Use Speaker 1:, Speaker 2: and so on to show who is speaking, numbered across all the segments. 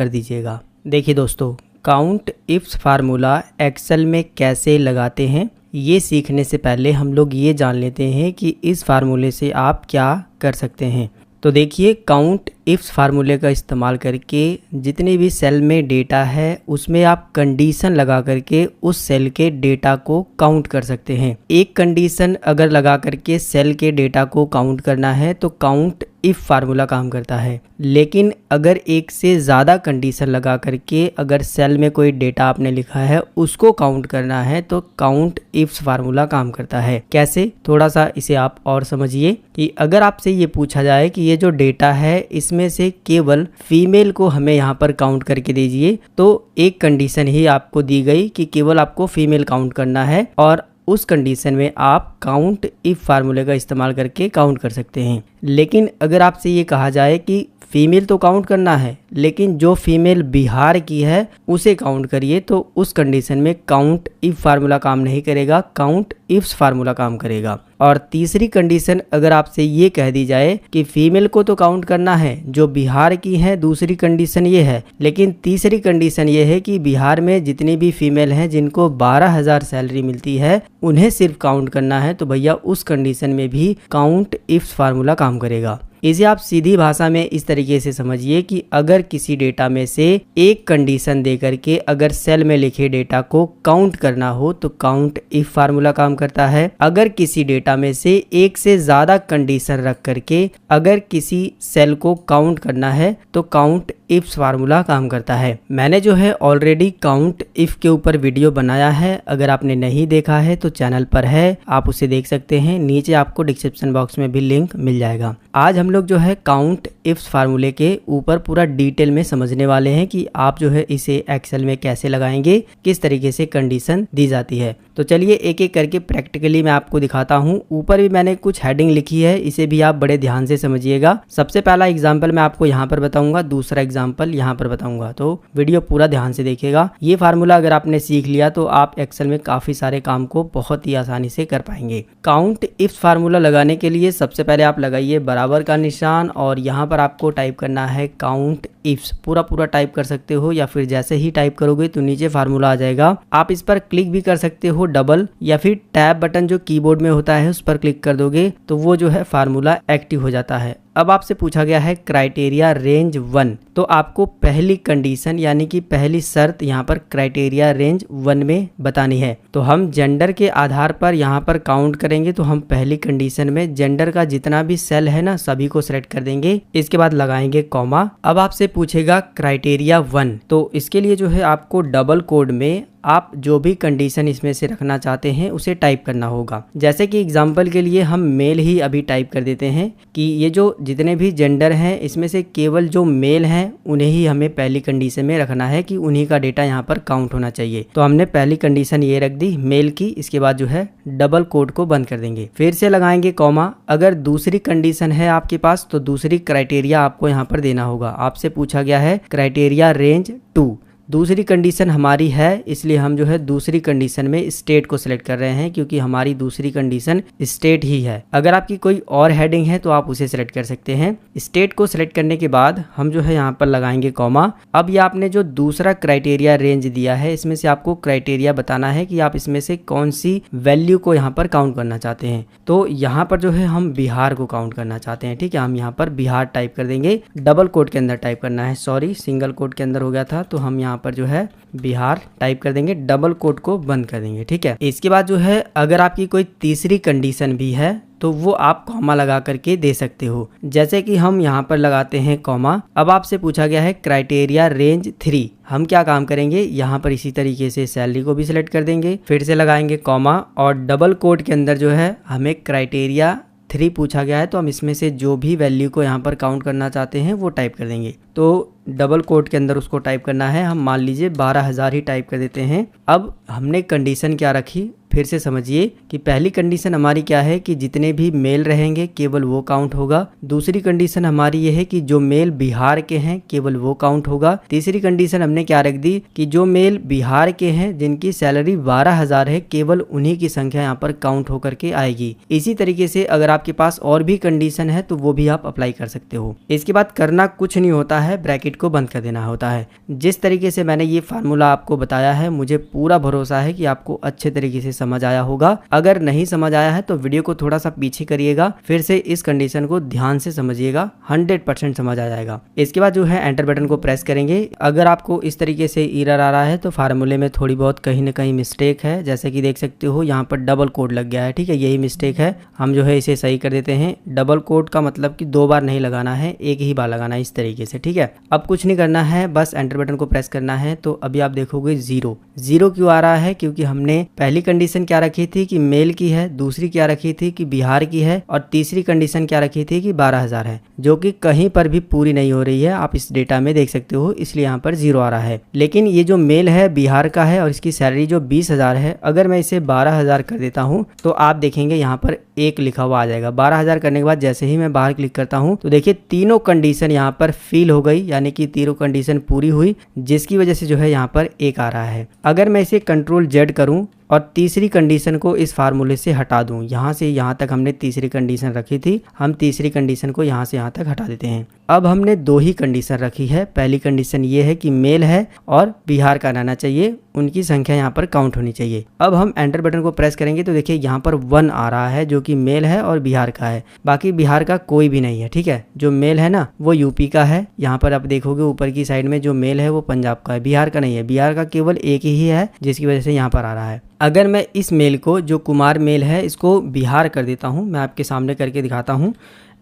Speaker 1: कर दीजिएगा। देखिए दोस्तों, काउंट इफ्स फार्मूला एक्सेल में कैसे लगाते हैं ये सीखने से पहले हम लोग ये जान लेते हैं कि इस फार्मूले से आप क्या कर सकते हैं। तो देखिए, काउंट इफ्स फार्मूले का इस्तेमाल करके जितने भी सेल में डेटा है उसमें आप कंडीशन लगा करके उस सेल के डेटा को काउंट कर सकते हैं। एक कंडीशन अगर लगा करके सेल के डेटा को काउंट करना है तो काउंट इफ फार्मूला काम करता है। लेकिन अगर एक से ज़्यादा कंडीशन लगा करके अगर सेल में कोई डेटा आपने लिखा है उसको काउंट करना है तो काउंट इफ्स फार्मूला काम करता है। कैसे, थोड़ा सा इसे आप और समझिए कि अगर आपसे ये पूछा जाए कि ये जो डेटा है इसमें से केवल फीमेल को हमें यहाँ पर काउंट करके दीजिए, तो एक कंडीशन ही आपको दी गई कि केवल आपको फीमेल काउंट करना है और उस कंडीशन में आप काउंट इफ फार्मूले का इस्तेमाल करके काउंट कर सकते हैं। लेकिन अगर आपसे ये कहा जाए कि फीमेल तो काउंट करना है लेकिन जो फीमेल बिहार की है उसे काउंट करिए, तो उस कंडीशन में काउंट इफ फार्मूला काम नहीं करेगा, काउंट इफ्स फार्मूला काम करेगा। और तीसरी कंडीशन अगर आपसे ये कह दी जाए कि फीमेल को तो काउंट करना है जो बिहार की है, दूसरी कंडीशन ये है, लेकिन तीसरी कंडीशन ये है कि बिहार में जितनी भी फीमेल हैं जिनको 12,000 सैलरी मिलती है उन्हें सिर्फ काउंट करना है, तो भैया उस कंडीशन में भी काउंट इफ्स फार्मूला काम करेगा। इसे आप सीधी भाषा में इस तरीके से समझिए कि अगर किसी डेटा में से एक कंडीशन दे करके अगर सेल में लिखे डेटा को काउंट करना हो तो काउंट इफ फार्मूला काम करता है। अगर किसी डेटा में से एक से ज्यादा कंडीशन रख करके अगर किसी सेल को काउंट करना है तो काउंट इफ्स फार्मूला काम करता है। मैंने जो है ऑलरेडी काउंट इफ के ऊपर वीडियो बनाया है, अगर आपने नहीं देखा है तो चैनल पर है, आप उसे देख सकते हैं, नीचे आपको डिस्क्रिप्शन बॉक्स में भी लिंक मिल जाएगा। आज हम लोग जो है काउंट इफ्स फार्मूले के ऊपर पूरा डिटेल में समझने वाले हैं कि आप जो है इसे एक्सेल में कैसे लगाएंगे, किस तरीके से कंडीशन दी जाती है। तो चलिए एक एक करके प्रैक्टिकली मैं आपको दिखाता हूँ। ऊपर भी मैंने कुछ हेडिंग लिखी है, इसे भी आप बड़े ध्यान से समझिएगा। सबसे पहला एग्जाम्पल मैं आपको यहाँ पर बताऊंगा, दूसरा एग्जाम्पल यहाँ पर बताऊंगा, तो वीडियो पूरा ध्यान से देखिएगा। ये फार्मूला अगर आपने सीख लिया तो आप एक्सेल में काफी सारे काम को बहुत ही आसानी से कर पाएंगे। काउंट इफ्स फार्मूला लगाने के लिए सबसे पहले आप लगाइए बराबर का निशान और यहाँ पर आपको टाइप करना है काउंट इफ्स। पूरा टाइप कर सकते हो या फिर जैसे ही टाइप करोगे तो नीचे फार्मूला आ जाएगा। आप इस पर क्लिक भी कर सकते हो डबल, या फिर टैब बटन जो कीबोर्ड में होता है उस पर क्लिक कर दोगे तो वो जो है फार्मूला एक्टिव हो जाता है। अब आपसे पूछा गया है क्राइटेरिया रेंज 1, तो आपको पहली कंडीशन यानी कि पहली शर्त यहाँ पर क्राइटेरिया रेंज 1 में बतानी है। तो हम जेंडर के आधार पर यहाँ पर काउंट करेंगे, तो हम पहली कंडीशन में जेंडर का जितना भी सेल है ना सभी को सिलेक्ट कर देंगे, इसके बाद लगाएंगे कॉमा। अब आपसे पूछेगा क्राइटेरिया 1, तो इसके लिए जो है आपको डबल कोड में आप जो भी कंडीशन इसमें से रखना चाहते हैं उसे टाइप करना होगा। जैसे कि एग्जांपल के लिए हम मेल ही अभी टाइप कर देते हैं कि ये जो जितने भी जेंडर हैं इसमें से केवल जो मेल हैं उन्हें ही हमें पहली कंडीशन में रखना है कि उन्हीं का डेटा यहाँ पर काउंट होना चाहिए। तो हमने पहली कंडीशन ये रख दी मेल की, इसके बाद जो है डबल कोड को बंद कर देंगे, फिर से लगाएंगे कॉमा। अगर दूसरी कंडीशन है आपके पास तो दूसरी क्राइटेरिया आपको यहाँ पर देना होगा। आपसे पूछा गया है क्राइटेरिया रेंज 2, दूसरी कंडीशन हमारी है इसलिए हम जो है दूसरी कंडीशन में स्टेट को सिलेक्ट कर रहे हैं क्योंकि हमारी दूसरी कंडीशन स्टेट ही है। अगर आपकी कोई और हेडिंग है तो आप उसे सिलेक्ट कर सकते हैं। स्टेट को सिलेक्ट करने के बाद हम जो है यहाँ पर लगाएंगे कॉमा। अब ये आपने जो दूसरा क्राइटेरिया रेंज दिया है इसमें से आपको क्राइटेरिया बताना है कि आप इसमें से कौन सी वैल्यू को यहाँ पर काउंट करना चाहते हैं। तो यहाँ पर जो है हम बिहार को काउंट करना चाहते हैं, ठीक है। हम यहाँ पर बिहार टाइप कर देंगे, डबल कोड के अंदर टाइप करना है, सॉरी सिंगल कोड के अंदर हो गया था, तो हम यहाँ पर जो है बिहार टाइप कर देंगे, डबल कोट को बंद कर देंगे, ठीक है। इसके बाद जो है अगर आपकी कोई तीसरी कंडीशन भी है तो वो आप कॉमा लगा करके दे सकते हो, जैसे कि हम यहाँ पर लगाते हैं कॉमा। अब आपसे पूछा गया है क्राइटेरिया रेंज 3, हम क्या काम करेंगे यहाँ पर इसी तरीके से सैलरी को भी सिलेक्ट कर देंगे, फिर से लगाएंगे कॉमा और डबल कोट के अंदर जो है हमें क्राइटेरिया 3 पूछा गया है तो हम इसमें से जो भी वैल्यू को यहाँ पर काउंट करना चाहते हैं वो टाइप कर देंगे। तो डबल कोट के अंदर उसको टाइप करना है, हम मान लीजिए 12,000 ही टाइप कर देते हैं। अब हमने कंडीशन क्या रखी, फिर से समझिए कि पहली कंडीशन हमारी क्या है कि जितने भी मेल रहेंगे केवल वो काउंट होगा। दूसरी कंडीशन हमारी ये है कि जो मेल बिहार के हैं केवल वो काउंट होगा। तीसरी कंडीशन हमने क्या रख दी कि जो मेल बिहार के हैं जिनकी सैलरी 12,000 है केवल उन्हीं की संख्या यहाँ पर काउंट होकर के आएगी। इसी तरीके से अगर आपके पास और भी कंडीशन है तो वो भी आप अप्लाई कर सकते हो। इसके बाद करना कुछ नहीं होता है, ब्रैकेट को बंद कर देना होता है। जिस तरीके से मैंने ये फार्मूला आपको बताया है, मुझे पूरा भरोसा है कि आपको अच्छे तरीके से समझ आया होगा। अगर नहीं समझ आया है तो वीडियो को थोड़ा सा पीछे करिएगा, फिर से इस कंडीशन को ध्यान से समझिएगा, 100% समझ आ जाएगा। इसके बाद जो है एंटर बटन को प्रेस करेंगे। अगर आपको इस तरीके से एरर आ रहा है तो फार्मूले में थोड़ी बहुत कहीं ना कहीं मिस्टेक है, जैसे कि देख सकते हो यहाँ पर डबल कोड लग गया है। ठीक है, यही मिस्टेक है। हम जो है इसे सही कर देते हैं। डबल कोड का मतलब कि 2 बार नहीं लगाना है, एक ही बार लगाना है इस तरीके से। ठीक है, अब कुछ नहीं करना है, बस एंटर बटन को प्रेस करना है। तो अभी आप देखोगे 0 क्यों आ रहा है, क्योंकि हमने पहली कंडीशन क्या रखी थी कि मेल की है, दूसरी क्या रखी थी कि बिहार की है, और तीसरी कंडीशन क्या रखी थी कि 12,000 है, जो कि कहीं पर भी पूरी नहीं हो रही है। आप इस डेटा में देख सकते हो, इसलिए यहाँ पर 0 आ रहा है। लेकिन ये जो मेल है बिहार का है और इसकी सैलरी जो 20,000 है, अगर मैं इसे 12,000 कर देता हूँ तो आप देखेंगे यहाँ पर 1 लिखा हुआ आ जाएगा। 12,000 करने के बाद जैसे ही मैं बाहर क्लिक करता हूँ तो देखिए तीनों कंडीशन यहाँ पर फिल हो गई, यानी कि तीनों कंडीशन पूरी हुई, जिसकी वजह से जो है यहाँ पर 1 आ रहा है। अगर मैं इसे कंट्रोल Z करूँ और तीसरी कंडीशन को इस फार्मूले से हटा दूं, यहाँ से यहाँ तक हमने तीसरी कंडीशन रखी थी, हम तीसरी कंडीशन को यहाँ से यहाँ तक हटा देते हैं। अब हमने 2 ही कंडीशन रखी है। पहली कंडीशन ये है कि मेल है और बिहार का रहना चाहिए, उनकी संख्या यहाँ पर काउंट होनी चाहिए। अब हम एंटर बटन को प्रेस करेंगे तो देखिए यहाँ पर 1 आ रहा है, जो कि मेल है और बिहार का है। बाकी बिहार का कोई भी नहीं है। ठीक है, जो मेल है ना वो यूपी का है। यहाँ पर आप देखोगे ऊपर की साइड में जो मेल है वो पंजाब का है, बिहार का नहीं है। बिहार का केवल एक ही है, जिसकी वजह से यहाँ पर आ रहा है। अगर मैं इस मेल को, जो कुमार मेल है, इसको बिहार कर देता हूँ, मैं आपके सामने करके दिखाता हूँ।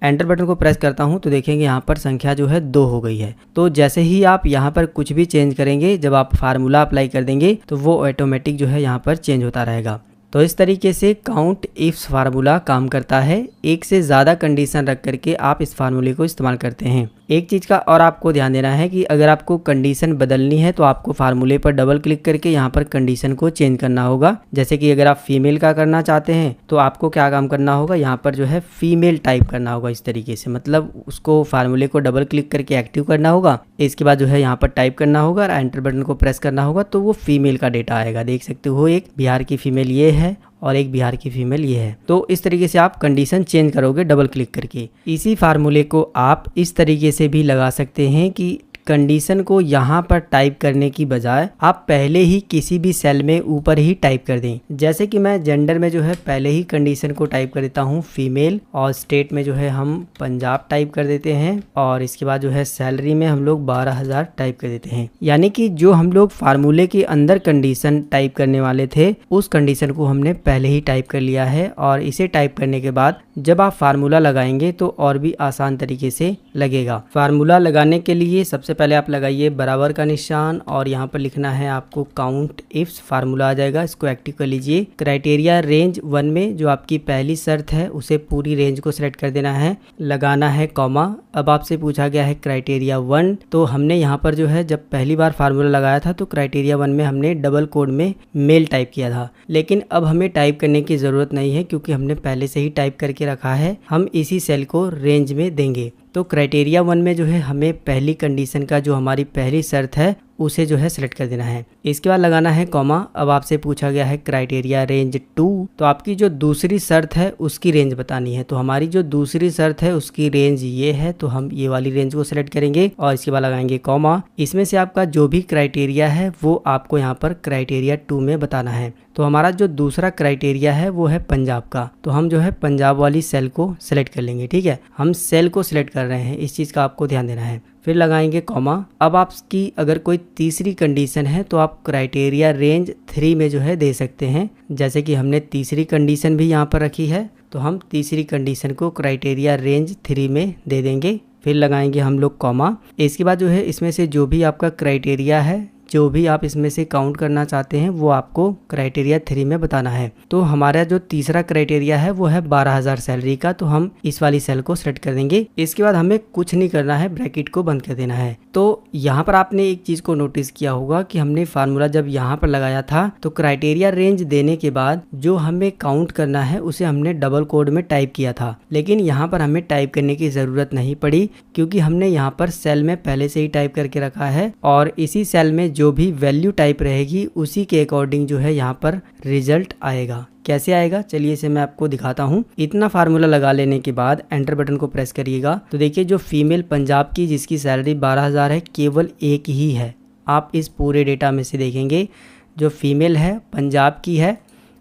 Speaker 1: एंटर बटन को प्रेस करता हूँ तो देखेंगे यहाँ पर संख्या जो है 2 हो गई है। तो जैसे ही आप यहाँ पर कुछ भी चेंज करेंगे, जब आप फार्मूला अप्लाई कर देंगे तो वो ऑटोमेटिक जो है यहाँ पर चेंज होता रहेगा। तो इस तरीके से काउंट इफ्स फार्मूला काम करता है। एक से ज़्यादा कंडीशन रख करके आप इस फार्मूले को इस्तेमाल करते हैं। एक चीज़ का और आपको ध्यान देना है कि अगर आपको कंडीशन बदलनी है तो आपको फार्मूले पर डबल क्लिक करके यहाँ पर कंडीशन को चेंज करना होगा। जैसे कि अगर आप फीमेल का करना चाहते हैं तो आपको क्या काम करना होगा, यहाँ पर जो है फीमेल टाइप करना होगा इस तरीके से, मतलब उसको फार्मूले को डबल क्लिक करके एक्टिव करना होगा। इसके बाद जो है यहाँ पर टाइप करना होगा और एंटर बटन को प्रेस करना होगा, तो वो फीमेल का डेटा आएगा। देख सकते हो, एक बिहार की फीमेल ये है और एक बिहार की फीमेल ये है। तो इस तरीके से आप कंडीशन चेंज करोगे डबल क्लिक करके। इसी फार्मूले को आप इस तरीके से भी लगा सकते हैं कि कंडीशन को यहाँ पर टाइप करने की बजाय आप पहले ही किसी भी सेल में ऊपर ही टाइप कर दें। जैसे कि मैं जेंडर में जो है पहले ही कंडीशन को टाइप कर देता हूँ फीमेल, और स्टेट में जो है हम पंजाब टाइप कर देते हैं, और इसके बाद जो है सैलरी में हम लोग 12,000 टाइप कर देते हैं। यानी कि जो हम लोग फार्मूले के अंदर कंडीशन टाइप करने वाले थे उस कंडीशन को हमने पहले ही टाइप कर लिया है, और इसे टाइप करने के बाद जब आप फार्मूला लगाएंगे तो और भी आसान तरीके से लगेगा। फार्मूला लगाने के लिए सबसे पहले आप लगाइए बराबर का निशान, और यहाँ पर लिखना है आपको काउंट इफ्स, फार्मूला आ जाएगा, इसको एक्टिव कर लीजिए। क्राइटेरिया रेंज 1 में जो आपकी पहली शर्त है उसे पूरी रेंज को सिलेक्ट कर देना है, लगाना है कॉमा। अब आपसे पूछा गया है क्राइटेरिया 1, तो हमने यहाँ पर जो है जब पहली बार फार्मूला लगाया था तो क्राइटेरिया 1 में हमने डबल कोड में मेल टाइप किया था, लेकिन अब हमें टाइप करने की ज़रूरत नहीं है क्योंकि हमने पहले से ही टाइप करके रखा है। हम इसी सेल को रेंज में देंगे। तो क्राइटेरिया 1 में जो है हमें पहली कंडीशन का जो हमारी पहली शर्त है उसे जो है सिलेक्ट कर देना है। इसके बाद लगाना है कॉमा। अब आपसे पूछा गया है क्राइटेरिया रेंज 2, तो आपकी जो दूसरी शर्त है उसकी रेंज बतानी है। तो हमारी जो दूसरी शर्त है उसकी रेंज ये है, तो हम ये वाली रेंज को सिलेक्ट करेंगे और इसके बाद लगाएंगे कॉमा। इसमें से आपका जो भी क्राइटेरिया है वो आपको यहाँ पर क्राइटेरिया 2 में बताना है। तो हमारा जो दूसरा क्राइटेरिया है वो है पंजाब का, तो हम जो है पंजाब वाली सेल को सिलेक्ट कर लेंगे। ठीक है, हम सेल को सिलेक्ट कर रहे हैं, इस चीज़ का आपको ध्यान देना है। फिर लगाएंगे कॉमा। अब आपकी अगर कोई तीसरी कंडीशन है तो आप क्राइटेरिया रेंज 3 में जो है दे सकते हैं। जैसे कि हमने तीसरी कंडीशन भी यहाँ पर रखी है, तो हम तीसरी कंडीशन को क्राइटेरिया रेंज 3 में दे देंगे। फिर लगाएंगे हम लोग कॉमा। इसके बाद जो है इसमें से जो भी आपका क्राइटेरिया है, जो भी आप इसमें से काउंट करना चाहते हैं वो आपको क्राइटेरिया 3 में बताना है। तो हमारा जो तीसरा क्राइटेरिया है वो है 12,000 सैलरी का, तो हम इस वाली सेल को सेलेक्ट कर देंगे। इसके बाद हमें कुछ नहीं करना है, ब्रैकेट को बंद कर देना है। तो यहाँ पर आपने एक चीज़ को नोटिस किया होगा कि हमने फार्मूला जब यहाँ पर लगाया था तो क्राइटेरिया रेंज देने के बाद जो हमें काउंट करना है उसे हमने डबल कोड में टाइप किया था, लेकिन यहाँ पर हमें टाइप करने की ज़रूरत नहीं पड़ी क्योंकि हमने यहाँ पर सेल में पहले से ही टाइप करके रखा है, और इसी सेल में जो भी वैल्यू टाइप रहेगी उसी के अकॉर्डिंग जो है यहाँ पर रिजल्ट आएगा। कैसे आएगा चलिए इसे मैं आपको दिखाता हूँ। इतना फार्मूला लगा लेने के बाद एंटर बटन को प्रेस करिएगा तो देखिए जो फीमेल पंजाब की जिसकी सैलरी 12,000 है केवल एक ही है। आप इस पूरे डेटा में से देखेंगे जो फीमेल है पंजाब की है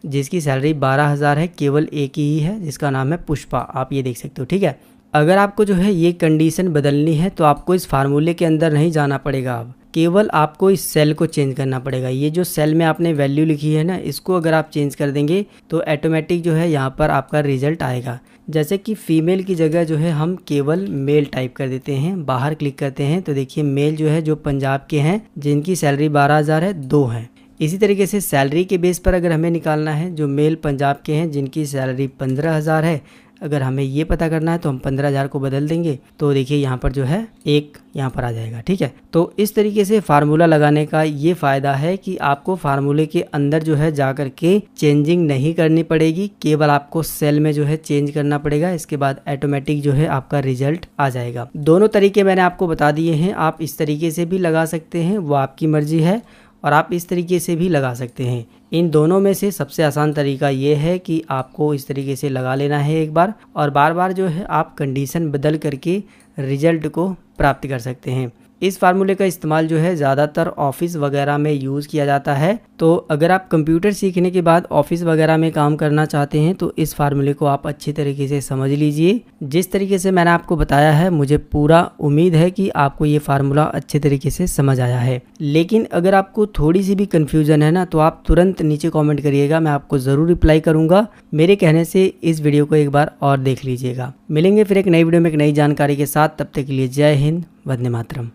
Speaker 1: जिसकी सैलरी 12,000 है केवल एक ही है जिसका नाम है पुष्पा। आप ये देख सकते हो, ठीक है। अगर आपको जो है ये कंडीशन बदलनी है तो आपको इस फार्मूले के अंदर नहीं जाना पड़ेगा। अब केवल आपको इस सेल को चेंज करना पड़ेगा। ये जो सेल में आपने वैल्यू लिखी है ना, इसको अगर आप चेंज कर देंगे तो ऑटोमेटिक जो है यहाँ पर आपका रिजल्ट आएगा। जैसे कि फीमेल की जगह जो है हम केवल मेल टाइप कर देते हैं, बाहर क्लिक करते हैं तो देखिए मेल जो है जो पंजाब के हैं जिनकी सैलरी 12,000 है 2 हैं। इसी तरीके से सैलरी के बेस पर अगर हमें निकालना है जो मेल पंजाब के हैं जिनकी सैलरी 15,000 है, अगर हमें ये पता करना है तो हम 15,000 को बदल देंगे तो देखिए यहाँ पर जो है एक यहाँ पर आ जाएगा, ठीक है। तो इस तरीके से फार्मूला लगाने का ये फ़ायदा है कि आपको फार्मूले के अंदर जो है जा कर के चेंजिंग नहीं करनी पड़ेगी, केवल आपको सेल में जो है चेंज करना पड़ेगा। इसके बाद ऑटोमेटिक जो है आपका रिजल्ट आ जाएगा। दोनों तरीके मैंने आपको बता दिए हैं। आप इस तरीके से भी लगा सकते हैं, वो आपकी मर्जी है, और आप इस तरीके से भी लगा सकते हैं। इन दोनों में से सबसे आसान तरीका ये है कि आपको इस तरीके से लगा लेना है एक बार, और बार बार जो है आप कंडीशन बदल करके रिजल्ट को प्राप्त कर सकते हैं। इस फार्मूले का इस्तेमाल जो है ज़्यादातर ऑफिस वगैरह में यूज़ किया जाता है। तो अगर आप कंप्यूटर सीखने के बाद ऑफिस वगैरह में काम करना चाहते हैं तो इस फार्मूले को आप अच्छी तरीके से समझ लीजिए। जिस तरीके से मैंने आपको बताया है मुझे पूरा उम्मीद है कि आपको ये फार्मूला अच्छे तरीके से समझ आया है। लेकिन अगर आपको थोड़ी सी भी कन्फ्यूज़न है ना तो आप तुरंत नीचे कॉमेंट करिएगा, मैं आपको ज़रूर रिप्लाई करूँगा। मेरे कहने से इस वीडियो को एक बार और देख लीजिएगा। मिलेंगे फिर एक नई वीडियो में एक नई जानकारी के साथ, तब तक के लिए जय हिंद, वंदे मातरम।